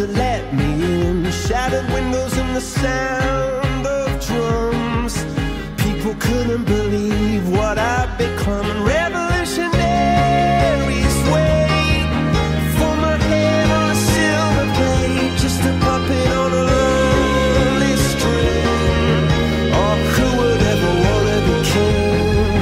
to let me in. Shattered windows and the sound of drums. People couldn't believe what I'd become. And revolutionaries wait for my head on a silver plate, just a puppet on a lonely string. Oh, who would ever want to be king?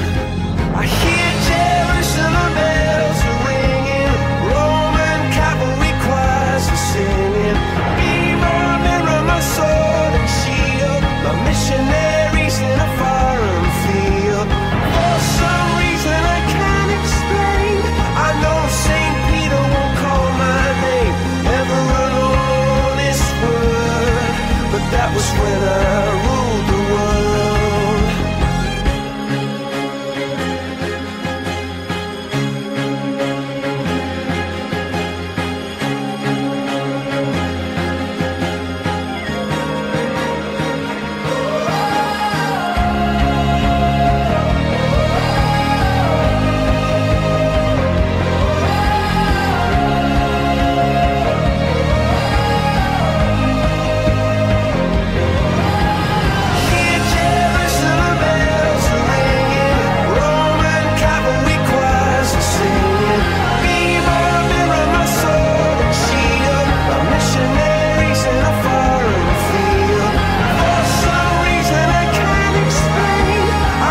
I hear Jerusalem bells are ringing, Roman cavalry choirs are singing. Mirror, mirror, my sword and shield, my missionaries in a foreign field. For some reason I can't explain, I know St. Peter won't call my name ever alone this word, but that was when I ruled the world. Hear Jerusalem bells are ringing, Roman cavalry choirs are singing. Mirror, mirror, my sword and shield, my missionaries in a foreign field. For some reason I can't explain,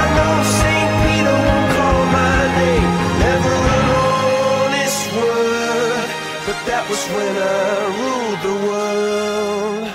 I know St. Peter won't call my name ever alone this word, but that was when I ruled the world.